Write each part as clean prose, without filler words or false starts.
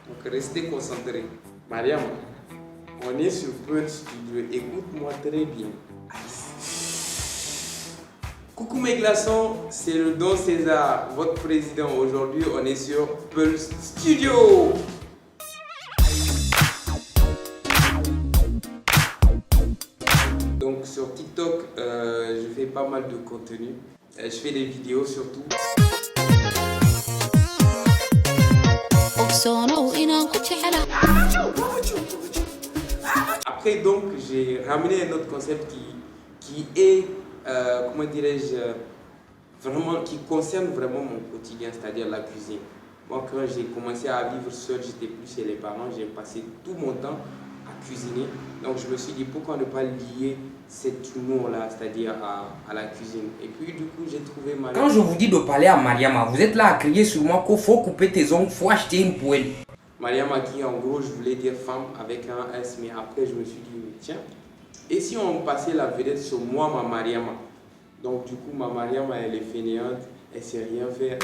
Donc restez concentrés. Mariam, on est sur Pearl Studio. Écoute-moi très bien. Coucou mes glaçons, c'est le Don César, votre président. Aujourd'hui, on est sur Pearl Studio. Donc sur TikTok, je fais pas mal de contenu. Je fais des vidéos surtout. Après donc, j'ai ramené un autre concept qui est, comment dirais-je, vraiment, qui concerne vraiment mon quotidien, c'est-à-dire la cuisine. Moi, quand j'ai commencé à vivre seul, j'étais plus chez les parents, j'ai passé tout mon temps à cuisiner. Donc je me suis dit, pourquoi ne pas lier cet humour-là, c'est-à-dire à la cuisine. Et puis du coup, j'ai trouvé Mariama. Quand je vous dis de parler à Mariama, vous êtes là à crier sur moi qu'il faut couper tes ongles, il faut acheter une poêle. Mariama qui, en gros, je voulais dire femme avec un S, mais après, je me suis dit, tiens, et si on passait la vedette sur moi, ma Mariama? Donc du coup, ma Mariama, elle est fainéante, elle sait rien faire.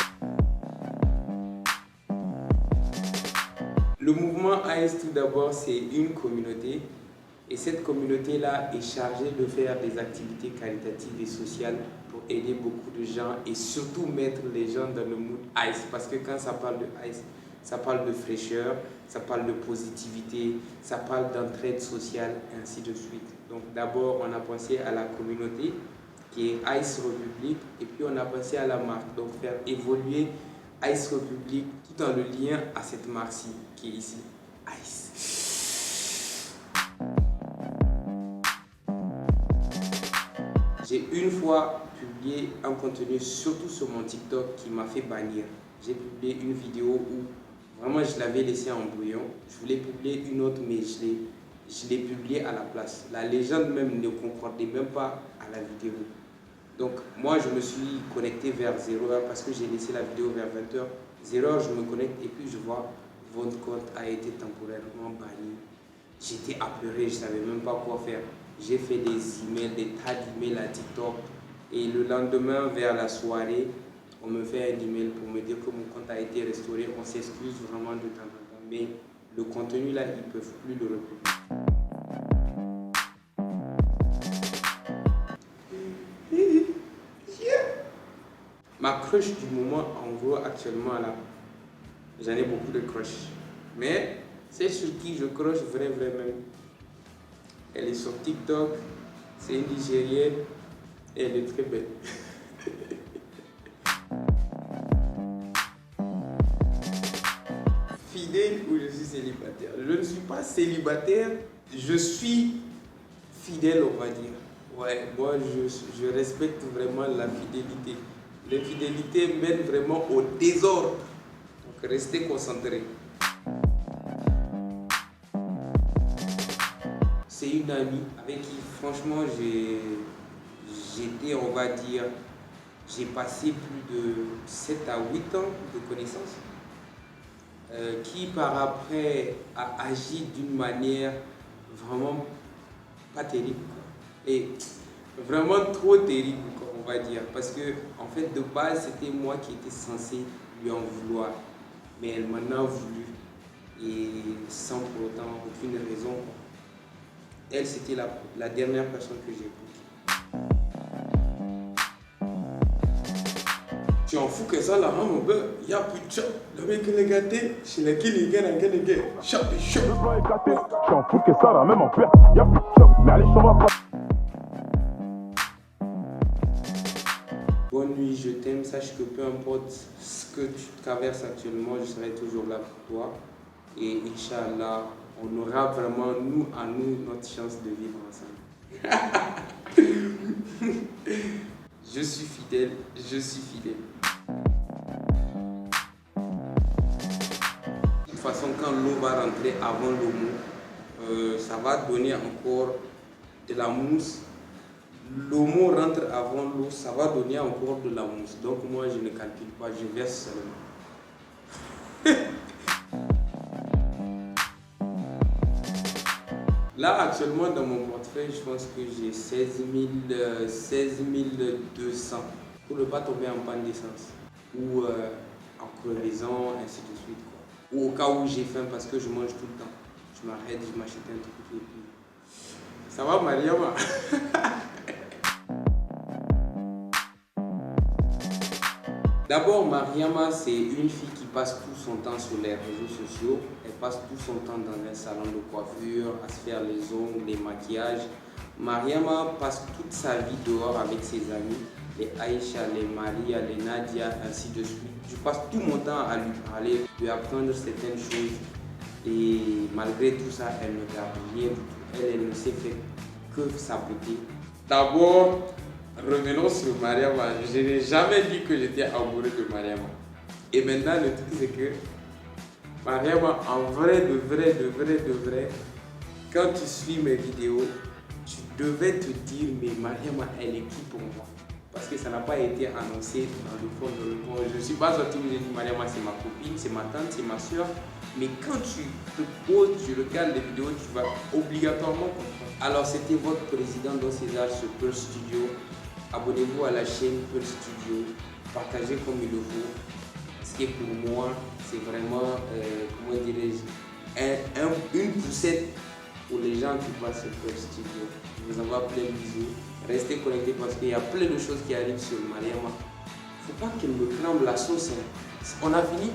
Le mouvement AIS, tout d'abord, c'est une communauté. Et cette communauté-là est chargée de faire des activités caritatives et sociales pour aider beaucoup de gens et surtout mettre les gens dans le mood AIS. Parce que quand ça parle de AIS, ça parle de fraîcheur, ça parle de positivité, ça parle d'entraide sociale et ainsi de suite. Donc d'abord, on a pensé à la communauté qui est AIS République et puis on a pensé à la marque. Donc faire évoluer AIS République tout en le lien à cette marque-ci qui est ici, AIS. J'ai une fois publié un contenu, surtout sur mon TikTok, qui m'a fait bannir. J'ai publié une vidéo où vraiment je l'avais laissé en brouillon. Je voulais publier une autre, mais je l'ai publiée à la place. La légende même ne concordait même pas à la vidéo. Donc moi, je me suis connecté vers 0h parce que j'ai laissé la vidéo vers 20h. 0h, je me connecte et puis je vois votre compte a été temporairement banni. J'étais apeuré, je ne savais même pas quoi faire. J'ai fait des emails, des tas d'emails à TikTok. Et le lendemain, vers la soirée, on me fait un email pour me dire que mon compte a été restauré. On s'excuse vraiment de temps en temps. Mais le contenu là, ils ne peuvent plus le reproduire. Ma crush du moment, en gros, actuellement là, j'en ai beaucoup de crush. Mais c'est sur qui je crush vraiment même. Elle est sur TikTok, c'est une Nigérienne et elle est très belle. Fidèle ou je suis célibataire? Je ne suis pas célibataire, je suis fidèle, on va dire. Ouais, moi je respecte vraiment la fidélité. L'infidélité mène vraiment au désordre. Donc restez concentrés. C'est une amie avec qui franchement j'étais, on va dire, j'ai passé plus de 7 à 8 ans de connaissance, qui par après a agi d'une manière vraiment pas terrible, et vraiment trop terrible, on va dire, parce que en fait de base c'était moi qui étais censé lui en vouloir, mais elle m'en a voulu et sans pour autant aucune raison. Elle, c'était la dernière personne que j'ai bookée. Tu en fous que ça là, hein, mon beurre? Il n'y a plus de chop. Le mec est gâté, chez le kill, il gagne, chop et chop. Le plan est gâté, tu en fous que ça là, même en perte. Il n'y a plus de chop, mais allez, ça va pas. Bonne nuit, je t'aime. Sache que peu importe ce que tu traverses actuellement, je serai toujours là pour toi. Et Inch'Allah, on aura vraiment, nous, à nous, notre chance de vivre ensemble. Je suis fidèle, je suis fidèle. De toute façon, quand l'eau va rentrer avant l'homo, ça va donner encore de la mousse. L'homo rentre avant l'eau, ça va donner encore de la mousse. Donc moi, je ne calcule pas, je verse seulement. Là, actuellement, dans mon portefeuille, je pense que j'ai 16 200 pour ne pas tomber en panne d'essence ou en crevaison, ainsi de suite, quoi. ou au cas où j'ai faim parce que je mange tout le temps. Je m'arrête, je m'achète un truc et puis... Ça va, Mariama? D'abord, Mariama, c'est une fille qui passe tout son temps sur les réseaux sociaux. Elle passe tout son temps dans un salon de coiffure, à se faire les ongles, les maquillages. Mariama passe toute sa vie dehors avec ses amis, les Aïcha, les Maria, les Nadia, ainsi de suite. Je passe tout mon temps à lui parler, lui apprendre certaines choses. Et malgré tout ça, elle ne garde rien du tout. Elle ne sait faire que sa beauté. D'abord, revenons sur Mariama. Je n'ai jamais dit que j'étais amoureux de Mariama. Et maintenant, le truc c'est que Mariama, en vrai, de vrai, quand tu suis mes vidéos, tu devais te dire, mais Mariama, elle est qui pour moi? Parce que ça n'a pas été annoncé dans le fond de le. Je ne suis pas sorti où j'ai dit Mariama, c'est ma copine, c'est ma tante, c'est ma soeur. Mais quand tu te poses, tu regardes les vidéos, tu vas obligatoirement comprendre. Alors, c'était votre président Don César sur Pearl Studio. Abonnez-vous à la chaîne Pearl Studio. Partagez comme il le faut. Parce que pour moi, c'est vraiment, comment dirais-je, une poussette pour les gens qui passent sur Pearl Studio. Je vous envoie plein de bisous. Restez connectés parce qu'il y a plein de choses qui arrivent sur Mariama. Il ne faut pas qu'elle me crame la sauce. Hein. On a fini?